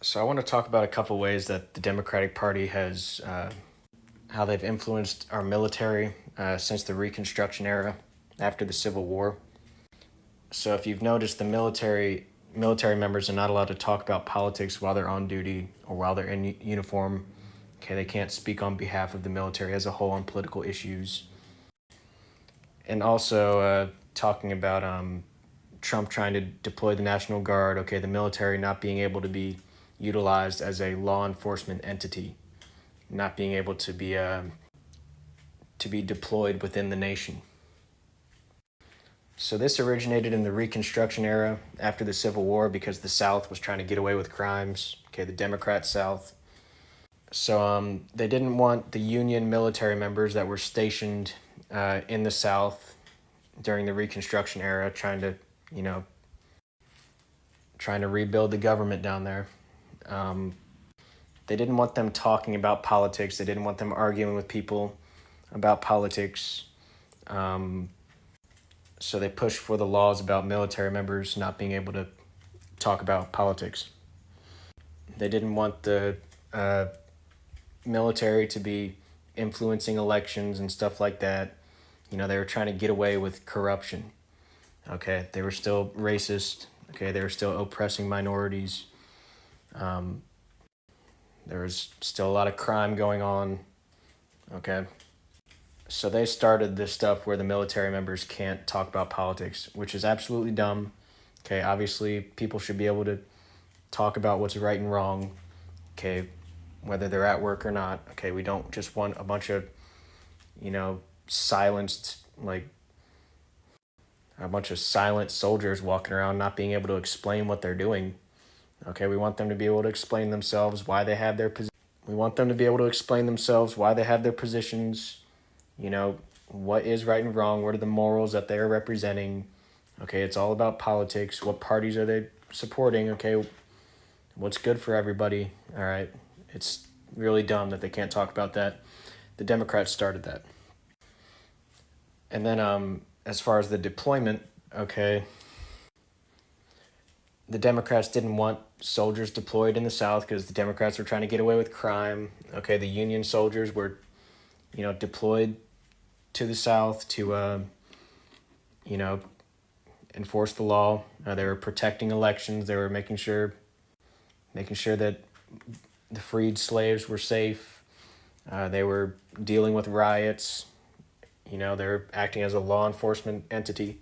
So I want to talk about a couple ways that the Democratic Party has, how they've influenced our military since the Reconstruction era after the Civil War. So if you've noticed, the military members are not allowed to talk about politics while they're on duty or while they're in uniform. Okay, they can't speak on behalf of the military as a whole on political issues. And also talking about Trump trying to deploy the National Guard. Okay, the military not being able to be utilized as a law enforcement entity, not being able to be deployed within the nation. So this originated in the Reconstruction era after the Civil War because the South was trying to get away with crimes. Okay, the Democrat South. So they didn't want the Union military members that were stationed in the South during the Reconstruction era, trying to rebuild the government down there. They didn't want them talking about politics. They didn't want them arguing with people about politics. So they pushed for the laws about military members not being able to talk about politics. They didn't want the military to be influencing elections and stuff like that. They were trying to get away with corruption. Okay, they were still racist. Okay, they were still oppressing minorities. There was still a lot of crime going on. Okay. So they started this stuff where the military members can't talk about politics, which is absolutely dumb. Okay, obviously people should be able to talk about what's right and wrong. Okay, whether they're at work or not. Okay, we don't just want a bunch of, silenced, like a bunch of silent soldiers walking around not being able to explain what they're doing. Okay, we want them to be able to explain themselves, why they have their position. We want them to be able to explain themselves, why they have their positions, what is right and wrong, what are the morals that they're representing. Okay, it's all about politics. What parties are they supporting? Okay, what's good for everybody. All right, it's really dumb that they can't talk about that. The Democrats started that. And then as far as the deployment, okay, the Democrats didn't want soldiers deployed in the South because the Democrats were trying to get away with crime. Okay, the Union soldiers were, deployed to the South to, enforce the law. They were protecting elections. They were making sure that the freed slaves were safe. They were dealing with riots. They were acting as a law enforcement entity,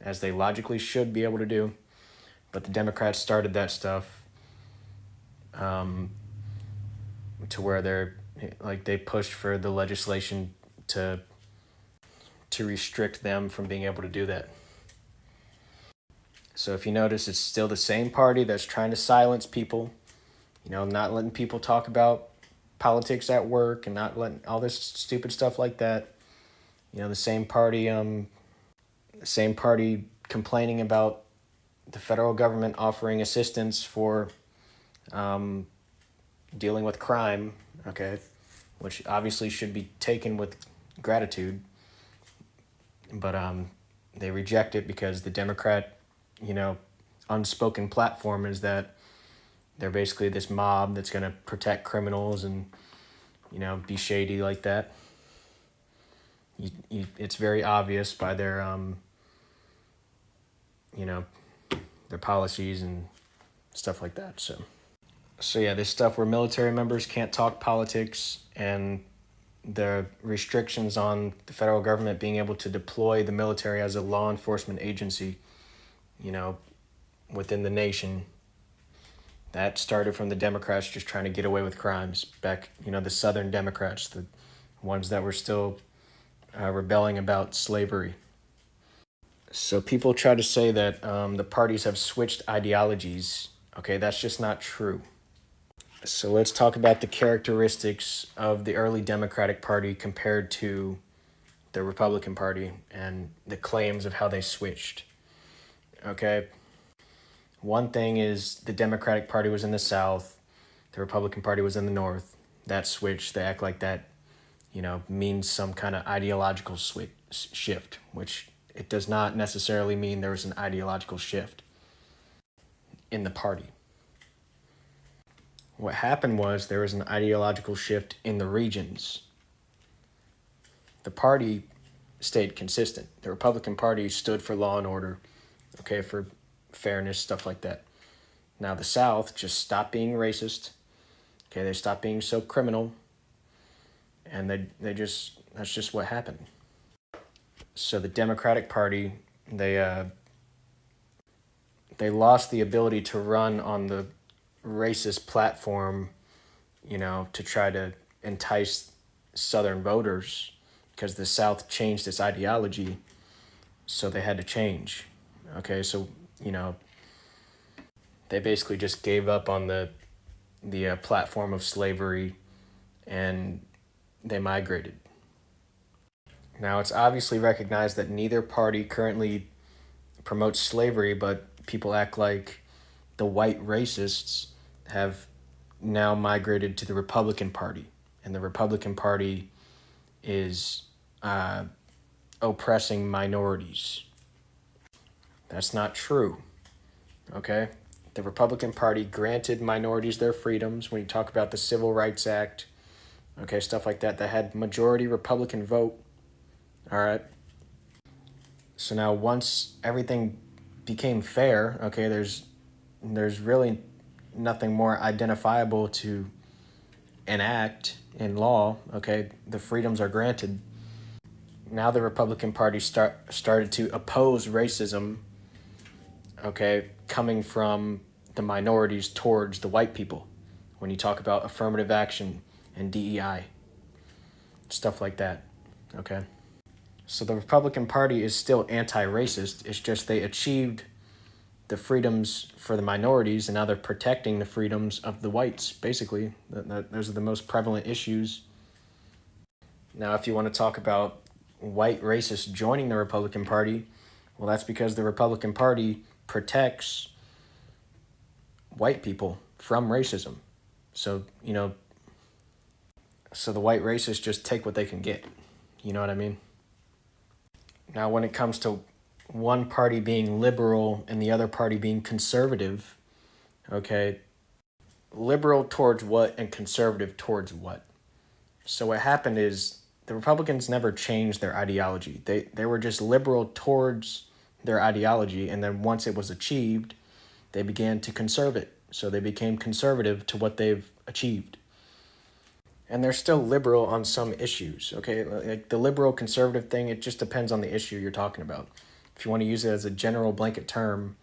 as they logically should be able to do. But the Democrats started that stuff to where they pushed for the legislation to restrict them from being able to do that. So if you notice, it's still the same party that's trying to silence people, not letting people talk about politics at work and not letting all this stupid stuff like that. The same party complaining about the federal government offering assistance for dealing with crime, okay, which obviously should be taken with gratitude. But they reject it because the Democrat, unspoken platform is that they're basically this mob that's going to protect criminals and, be shady like that. It's very obvious by their, their policies and stuff like that. So yeah, this stuff where military members can't talk politics and the restrictions on the federal government being able to deploy the military as a law enforcement agency, within the nation, that started from the Democrats just trying to get away with crimes back, the Southern Democrats, the ones that were still rebelling about slavery. So people try to say that the parties have switched ideologies. Okay, that's just not true. So let's talk about the characteristics of the early Democratic Party compared to the Republican Party and the claims of how they switched. Okay, one thing is the Democratic Party was in the South, the Republican Party was in the North. That switch, they act like that, means some kind of ideological shift, which it does not necessarily mean there was an ideological shift in the party. What happened was there was an ideological shift in the regions. The party stayed consistent. The Republican Party stood for law and order, okay, for fairness, stuff like that. Now the South just stopped being racist. Okay, they stopped being so criminal, and that's just what happened. So the Democratic Party, they lost the ability to run on the racist platform, to try to entice Southern voters, because the South changed its ideology, so they had to change. Okay, so they basically just gave up on the platform of slavery, and they migrated. Now it's obviously recognized that neither party currently promotes slavery, but people act like the white racists have now migrated to the Republican Party, and the Republican Party is oppressing minorities. That's not true, okay? The Republican Party granted minorities their freedoms. When you talk about the Civil Rights Act, okay, stuff like that, that had majority Republican vote, all right? So now once everything became fair, okay, there's really nothing more identifiable to enact in law, okay? The freedoms are granted. Now the Republican Party started to oppose racism, okay, coming from the minorities towards the white people. When you talk about affirmative action and DEI, stuff like that, okay? So the Republican Party is still anti-racist. It's just they achieved the freedoms for the minorities, and now they're protecting the freedoms of the whites, basically. Those are the most prevalent issues. Now, if you want to talk about white racists joining the Republican Party, well, that's because the Republican Party protects white people from racism. So, so the white racists just take what they can get. You know what I mean? Now, when it comes to one party being liberal and the other party being conservative, okay, liberal towards what and conservative towards what? So what happened is the Republicans never changed their ideology. They were just liberal towards their ideology, and then once it was achieved, they began to conserve it. So they became conservative to what they've achieved. And they're still liberal on some issues, okay? Like the liberal conservative thing, it just depends on the issue you're talking about. If you want to use it as a general blanket term,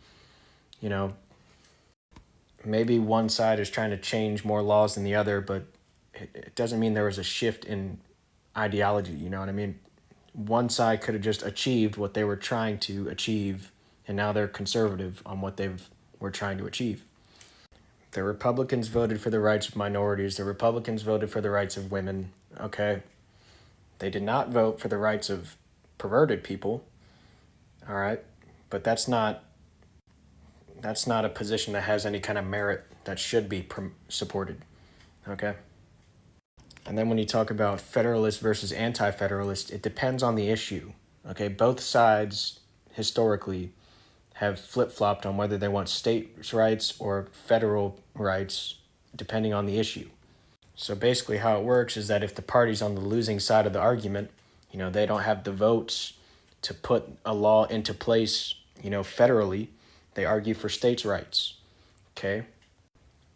maybe one side is trying to change more laws than the other, but it doesn't mean there was a shift in ideology, you know what I mean? One side could have just achieved what they were trying to achieve, and now they're conservative on what they were trying to achieve. The Republicans voted for the rights of minorities. The Republicans voted for the rights of women, okay? They did not vote for the rights of perverted people, all right? But that's not a position that has any kind of merit that should be supported, okay? And then when you talk about federalist versus anti-federalist, it depends on the issue, okay? Both sides, historically, have flip-flopped on whether they want states' rights or federal rights, depending on the issue. So basically how it works is that if the party's on the losing side of the argument, they don't have the votes to put a law into place, federally, they argue for states' rights, okay?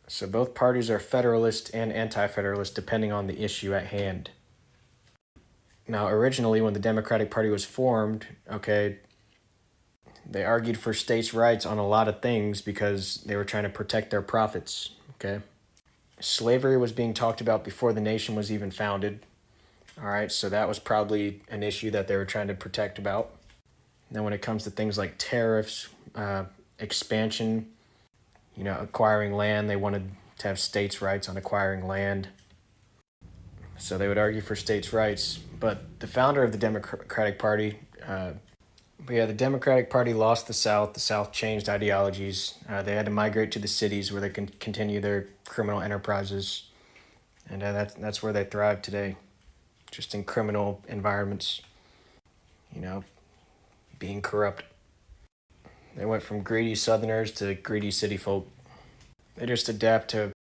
So both parties are federalist and anti-federalist depending on the issue at hand. Now, originally when the Democratic Party was formed, okay, they argued for states' rights on a lot of things because they were trying to protect their profits, okay? Slavery was being talked about before the nation was even founded, all right? So that was probably an issue that they were trying to protect about. Then when it comes to things like tariffs, expansion, acquiring land, they wanted to have states' rights on acquiring land. So they would argue for states' rights. But the founder of the Democratic Party, the Democratic Party lost the South. The South changed ideologies. They had to migrate to the cities where they can continue their criminal enterprises. And that's where they thrive today, just in criminal environments, being corrupt. They went from greedy Southerners to greedy city folk. They just adapt to